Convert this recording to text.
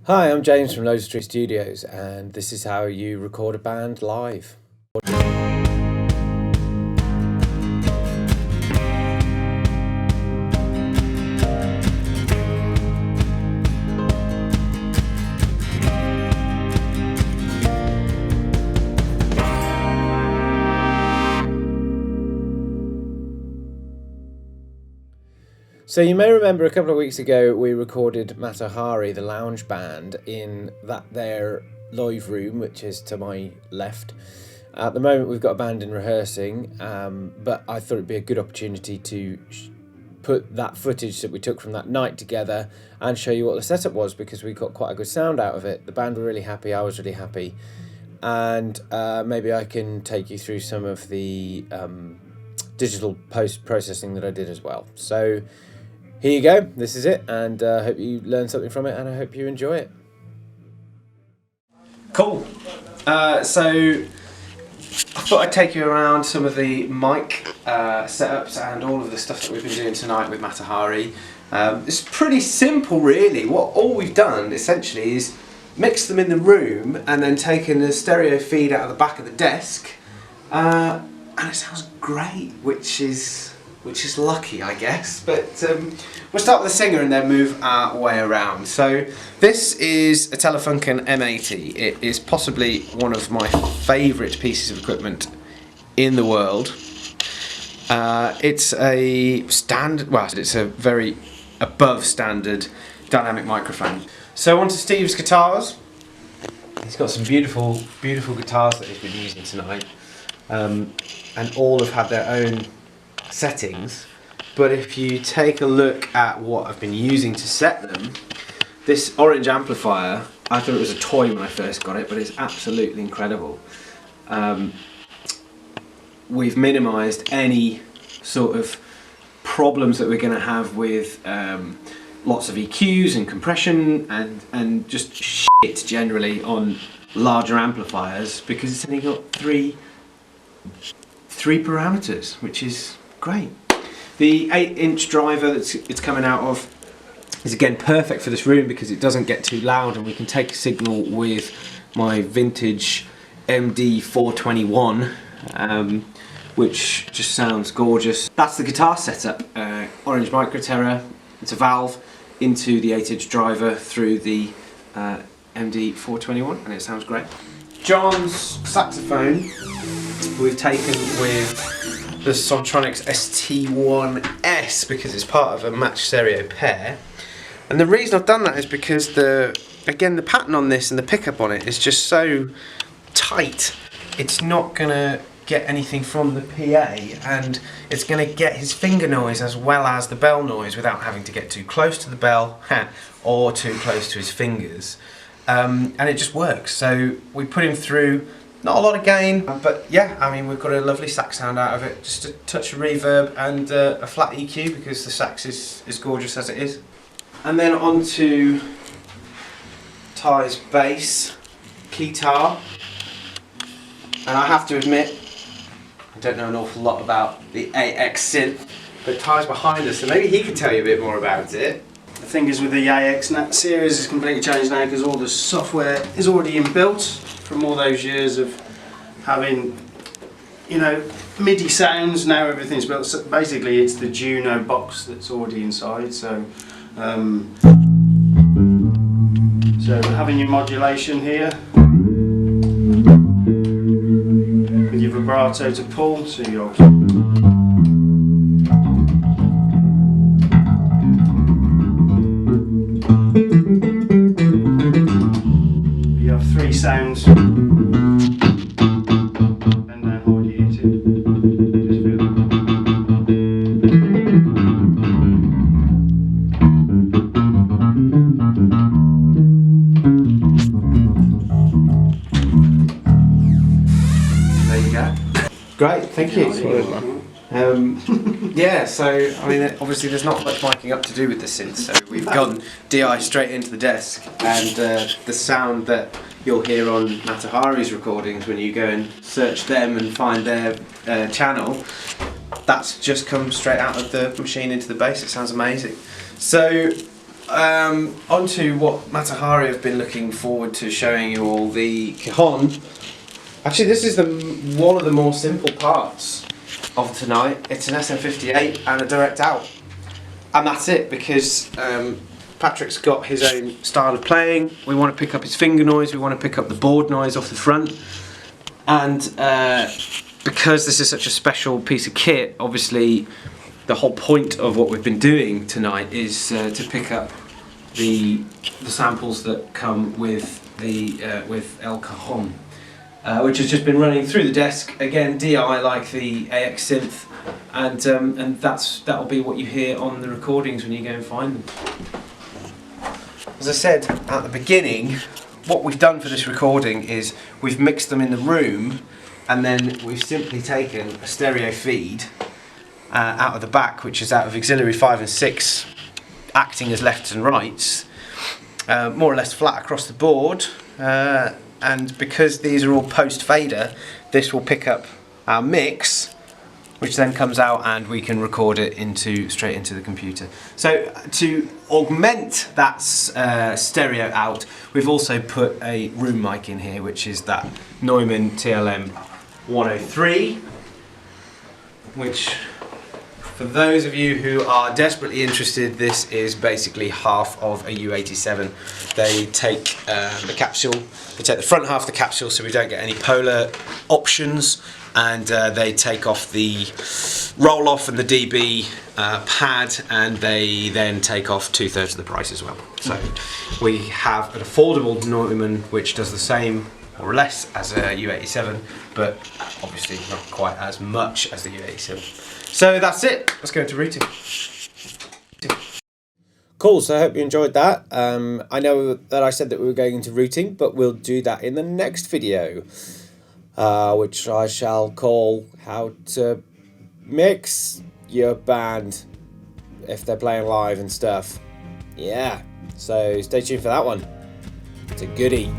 Hi, I'm James from Loads Street Studios, and this is how you record a band live. So you may remember a couple of weeks ago we recorded Mata Hari, the lounge band, in their live room, which is to my left. At the moment we've got a band in rehearsing, but I thought it'd be a good opportunity to put that footage that we took from that night together and show you what the setup was, because we got quite a good sound out of it. The band were really happy, I was really happy, and maybe I can take you through some of the digital post-processing that I did as well. So here you go, this is it, and I hope you learned something from it, and I hope you enjoy it. Cool. So I thought I'd take you around some of the mic setups and all of the stuff that we've been doing tonight with Mata Hari. It's pretty simple really. All we've done essentially is mix them in the room and then taken the stereo feed out of the back of the desk, and it sounds great, which is lucky, I guess. But we'll start with the singer and then move our way around. So this is a Telefunken M80. It is possibly one of my favourite pieces of equipment in the world. It's a standard, well, it's a very above standard dynamic microphone. So on to Steve's guitars. He's got some beautiful guitars that he's been using tonight, and all have had their own settings. But if you take a look at what I've been using to set them, this orange amplifier, I thought it was a toy when I first got it, but it's absolutely incredible. We've minimised any sort of problems that we're going to have with lots of EQs and compression and just shit generally on larger amplifiers, because it's only got three parameters, which is great. The 8-inch driver that it's coming out of is again perfect for this room because it doesn't get too loud, and we can take a signal with my vintage MD421, which just sounds gorgeous. That's the guitar setup. Orange Microterra, it's a valve into the 8-inch driver through the MD421, and it sounds great. John's saxophone we've taken with the Sontronics ST1S because it's part of a matched stereo pair. And the reason I've done that is because the pattern on this and the pickup on it is just so tight. It's not gonna get anything from the PA, and it's gonna get his finger noise as well as the bell noise without having to get too close to the bell or too close to his fingers. And it just works. So we put him through not a lot of gain, but yeah, I mean, we've got a lovely sax sound out of it. Just a touch of reverb and a flat EQ because the sax is gorgeous as it is. And then on to Ty's bass, guitar. And I have to admit, I don't know an awful lot about the AX synth, but Ty's behind us, so maybe he can tell you a bit more about it. The thing is with the AX series is completely changed now because all the software is already inbuilt from all those years of having, you know, MIDI sounds. Now everything's built. So basically, it's the Juno box that's already inside. So, having your modulation here with your vibrato to pull. So you're three sounds, and then hold your ear to just feel it. There you go. Great, thank you. Yeah, so I mean, obviously there's not much miking up to do with the synth, so we've gone DI straight into the desk, and the sound that you'll hear on Mata Hari's recordings when you go and search them and find their channel, that's just come straight out of the machine into the bass. It sounds amazing. So onto what Matahari have been looking forward to showing you all, the Cajon. Actually, this is one of the more simple parts of tonight. It's an SM58 and a direct out. And that's it, because Patrick's got his own style of playing. We want to pick up his finger noise, we want to pick up the board noise off the front. And because this is such a special piece of kit, obviously the whole point of what we've been doing tonight is to pick up the samples that come with with El Cajon. Which has just been running through the desk, again DI like the AX synth, and that'll be what you hear on the recordings when you go and find them. As I said at the beginning, what we've done for this recording is we've mixed them in the room, and then we've simply taken a stereo feed out of the back, which is out of auxiliary 5 and 6, acting as lefts and rights, more or less flat across the board. And because these are all post fader, this will pick up our mix, which then comes out and we can record it straight into the computer. So to augment that stereo out, we've also put a room mic in here, which is that Neumann TLM 103, which, for those of you who are desperately interested, this is basically half of a U87. They take the capsule, they take the front half of the capsule so we don't get any polar options, and they take off the roll off and the dB pad, and they then take off 2/3 of the price as well. So we have an affordable Neumann which does the same more or less as a U87, but obviously not quite as much as the U87. So that's it. Let's go into routing. Cool, so I hope you enjoyed that. I know that I said that we were going into routing, but we'll do that in the next video, which I shall call How to Mix Your Band if they're playing live and stuff. Yeah, so stay tuned for that one. It's a goodie.